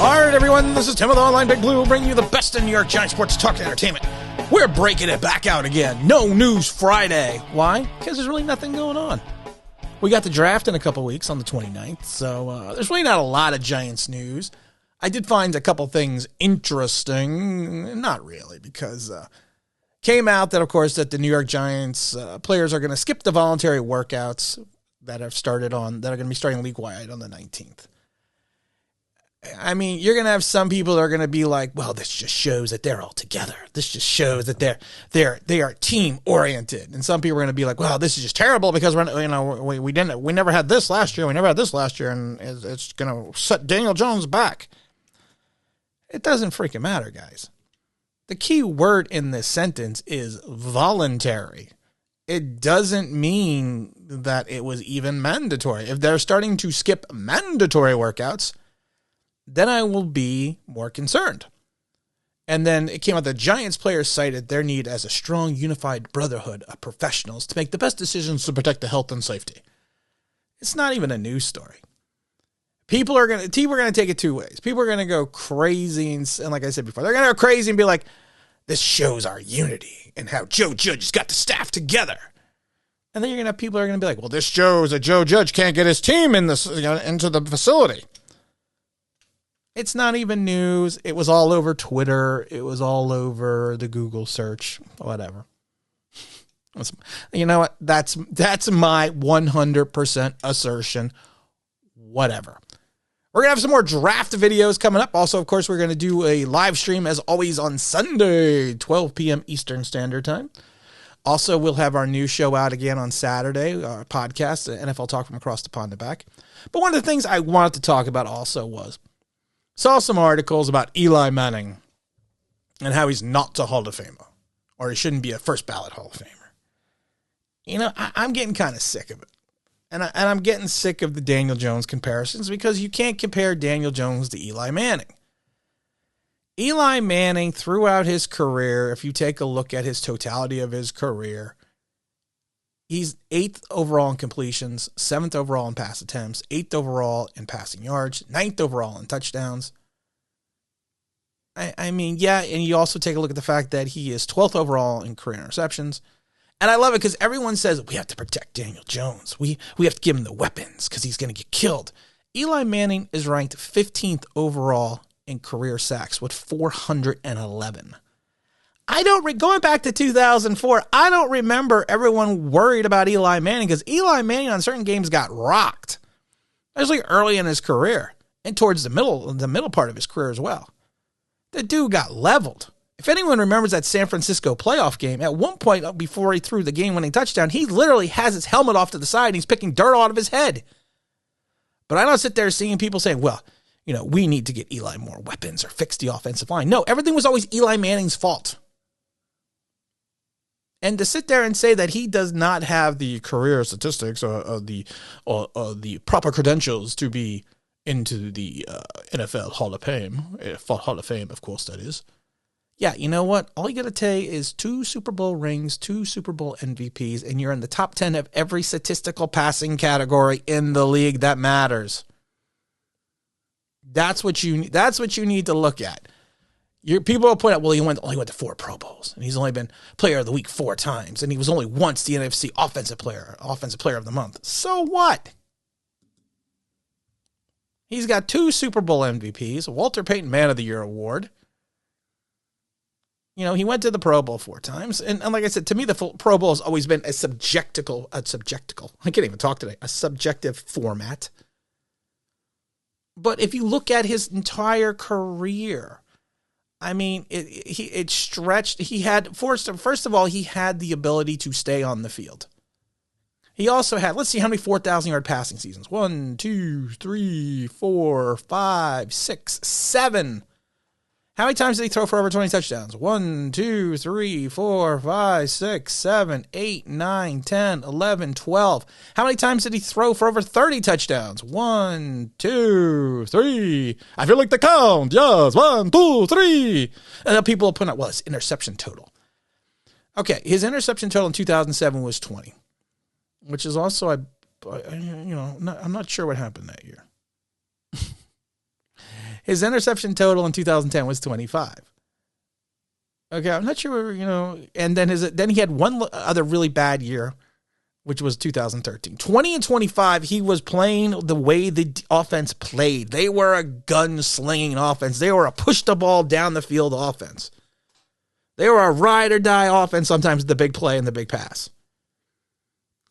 All right, everyone, this is Tim of the Online Big Blue, bringing you the best in New York Giants sports talk and entertainment. We're breaking it back out again. No News Friday. Why? Because there's really nothing going on. We got the draft in a couple weeks on the 29th, so there's really not a lot of Giants news. I did find a couple things interesting. Not really, because came out that, of course, that the New York Giants players are going to skip the voluntary workouts that are going to be starting league-wide on the 19th. I mean, you're going to have some people that are going to be like, well, this just shows that they're all together. This just shows that they are team-oriented. And some people are going to be like, well, this is just terrible because we never had this last year. We never had this last year, and it's going to set Daniel Jones back. It doesn't freaking matter, guys. The key word in this sentence is voluntary. It doesn't mean that it was even mandatory. If they're starting to skip mandatory workouts, then I will be more concerned. And then it came out the Giants players cited their need as a strong, unified brotherhood of professionals to make the best decisions to protect the health and safety. It's not even a news story. People are going to take it two ways. People are going to go crazy, and like I said before, they're going to go crazy and be like, this shows our unity and how Joe Judge has got the staff together. And then you're going to have people who are going to be like, well, this shows that Joe Judge can't get his team into the facility. It's not even news. It was all over Twitter. It was all over the Google search, whatever. You know what? That's my 100% assertion. Whatever. We're going to have some more draft videos coming up. Also, of course, we're going to do a live stream, as always, on Sunday, 12 p.m. Eastern Standard Time. Also, we'll have our new show out again on Saturday, our podcast, NFL Talk from Across the Pond and Back. But one of the things I wanted to talk about also was, saw some articles about Eli Manning and how he's not a Hall of Famer, or he shouldn't be a first ballot Hall of Famer. You know, I'm getting kind of sick of it. And I'm getting sick of the Daniel Jones comparisons, because you can't compare Daniel Jones to Eli Manning. Eli Manning, throughout his career, if you take a look at his totality of his career, he's 8th overall in completions, 7th overall in pass attempts, 8th overall in passing yards, 9th overall in touchdowns. I mean, yeah, and you also take a look at the fact that he is 12th overall in career interceptions. And I love it because everyone says, we have to protect Daniel Jones. We have to give him the weapons because he's going to get killed. Eli Manning is ranked 15th overall in career sacks with 411. Going back to 2004, I don't remember everyone worried about Eli Manning, because Eli Manning on certain games got rocked, especially early in his career and towards the middle part of his career as well. The dude got leveled. If anyone remembers that San Francisco playoff game, at one point before he threw the game-winning touchdown, he literally has his helmet off to the side and he's picking dirt out of his head. But I don't sit there seeing people saying, well, you know, we need to get Eli more weapons or fix the offensive line. No, everything was always Eli Manning's fault. And to sit there and say that he does not have the career statistics or the proper credentials to be into the NFL Hall of Fame, of course that is. Yeah, you know what? All you got to say is 2 Super Bowl rings, 2 Super Bowl MVPs, and you're in the top 10 of every statistical passing category in the league that matters. That's what you need to look at. People will point out, well, he only went to 4 Pro Bowls, and he's only been Player of the Week 4 times, and he was only once the NFC Offensive Player of the Month. So what? He's got 2 Super Bowl MVPs, a Walter Payton Man of the Year award. You know, he went to the Pro Bowl 4 times. And like I said, to me, the Pro Bowl has always been a subjective format. But if you look at his entire career, I mean, it stretched. He had, first of all, he had the ability to stay on the field. He also had, let's see how many 4,000-yard passing seasons. 1, 2, 3, 4, 5, 6, 7. How many times did he throw for over 20 touchdowns? 1, 2, 3, 4, 5, 6, 7, 8, 9, 10, 11, 12. How many times did he throw for over 30 touchdowns? 1, 2, 3. I feel like the count. Yes, 1, 2, 3. And then people will point out, well, his interception total. Okay, his interception total in 2007 was 20, which is also, I'm not sure what happened that year. His interception total in 2010 was 25. Okay, I'm not sure, and then he had one other really bad year, which was 2013. 20 and 25, he was playing the way the offense played. They were a gun-slinging offense. They were a push-the-ball down the field offense. They were a ride-or-die offense, sometimes the big play and the big pass.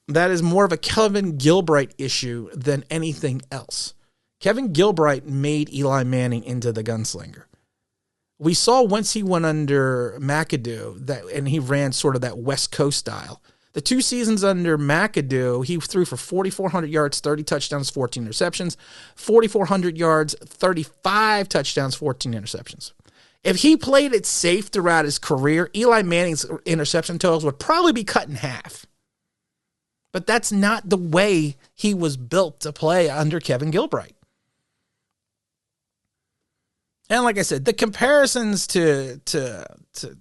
That is more of a Kevin Gilbride issue than anything else. Kevin Gilbride made Eli Manning into the gunslinger. We saw once he went under McAdoo, and he ran sort of that West Coast style. The 2 seasons under McAdoo, he threw for 4,400 yards, 30 touchdowns, 14 interceptions. 4,400 yards, 35 touchdowns, 14 interceptions. If he played it safe throughout his career, Eli Manning's interception totals would probably be cut in half. But that's not the way he was built to play under Kevin Gilbride. And like I said, the comparisons to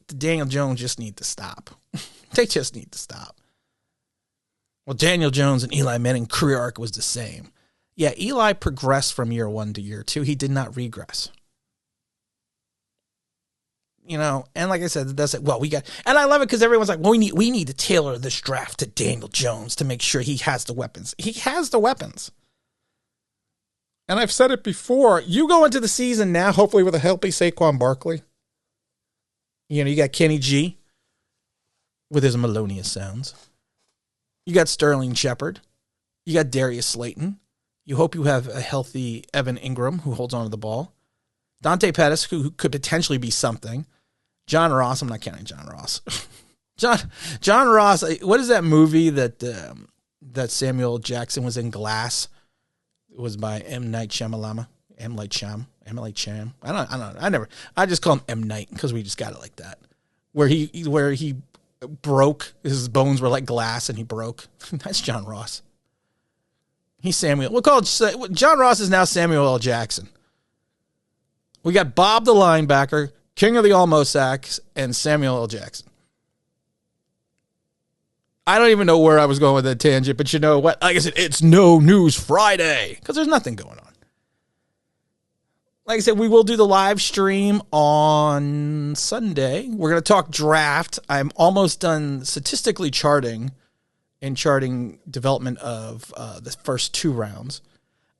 Daniel Jones just need to stop. They just need to stop. Well, Daniel Jones and Eli Manning career arc was the same. Yeah, Eli progressed from year 1 to year 2. He did not regress. And like I said, that's it. Well, and I love it because everyone's like, well, we need to tailor this draft to Daniel Jones to make sure he has the weapons. He has the weapons. And I've said it before, you go into the season now, hopefully with a healthy Saquon Barkley. You got Kenny G with his melodious sounds. You got Sterling Shepard. You got Darius Slayton. You hope you have a healthy Evan Ingram who holds on to the ball. Dante Pettis, who could potentially be something. John Ross. I'm not counting John Ross. John Ross. What is that movie that Samuel Jackson was in, Glass? It was by M. Night Shyamalan. M. Night Shyam. I just call him M. Night because we just got it like that. Where he broke, his bones were like glass and he broke. That's John Ross. He's Samuel. We'll call it, John Ross is now Samuel L. Jackson. We got Bob the linebacker, king of the almost sacks, and Samuel L. Jackson. I don't even know where I was going with that tangent, but you know what? Like I said, it's No News Friday because there's nothing going on. Like I said, we will do the live stream on Sunday. We're going to talk draft. I'm almost done statistically charting development of the first 2 rounds.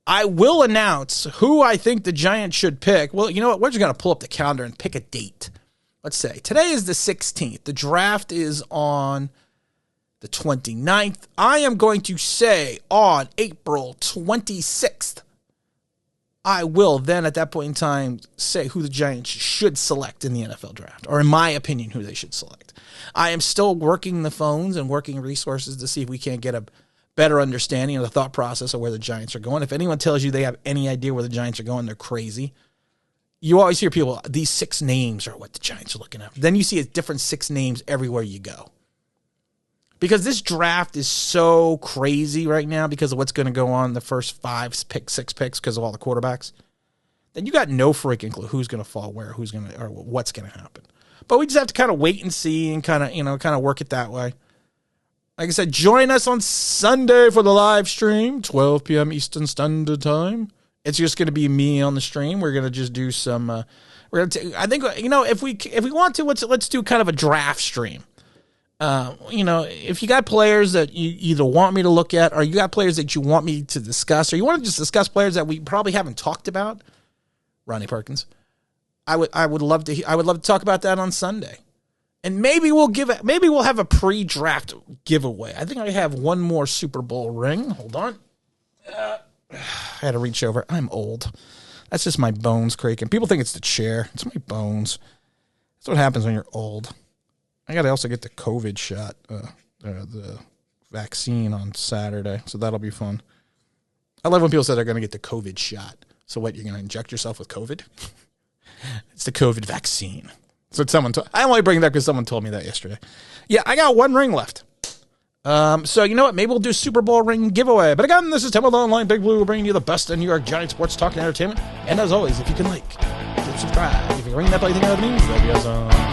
I will announce who I think the Giants should pick. Well, you know what? We're just going to pull up the calendar and pick a date. Let's say today is the 16th. The draft is on the 29th. I am going to say on April 26th, I will then at that point in time say who the Giants should select in the NFL draft, or in my opinion, who they should select. I am still working the phones and working resources to see if we can't get a better understanding of the thought process of where the Giants are going. If anyone tells you they have any idea where the Giants are going, they're crazy. You always hear people, these 6 names are what the Giants are looking at. Then you see a different 6 names everywhere you go. Because this draft is so crazy right now because of what's going to go on in the first 5 picks, 6 picks because of all the quarterbacks. Then you got no freaking clue who's going to fall where, or what's going to happen. But we just have to kind of wait and see and kind of work it that way. Like I said, join us on Sunday for the live stream, 12 p.m. Eastern Standard Time. It's just going to be me on the stream. We're going to just do some. We're going to. I think if we want to, let's do kind of a draft stream. If you got players that you either want me to look at, or you got players that you want me to discuss, or you want to just discuss players that we probably haven't talked about, Ronnie Perkins, I would love to talk about that on Sunday. And maybe we'll have a pre-draft giveaway. I think I have one more Super Bowl ring. Hold on. I had to reach over. I'm old. That's just my bones creaking. People think it's the chair. It's my bones. That's what happens when you're old. I got to also get the COVID shot, the vaccine on Saturday, so that'll be fun. I love when people say they're going to get the COVID shot. So what, you're going to inject yourself with COVID? It's the COVID vaccine. So I only bring it up because someone told me that yesterday. Yeah, I got 1 ring left. So you know what? Maybe we'll do Super Bowl ring giveaway. But again, this is Tim with Online Big Blue, bringing you the best in New York Giants sports talk and entertainment. And as always, if you can subscribe. If you ring that bell, you think that means, that'll be awesome.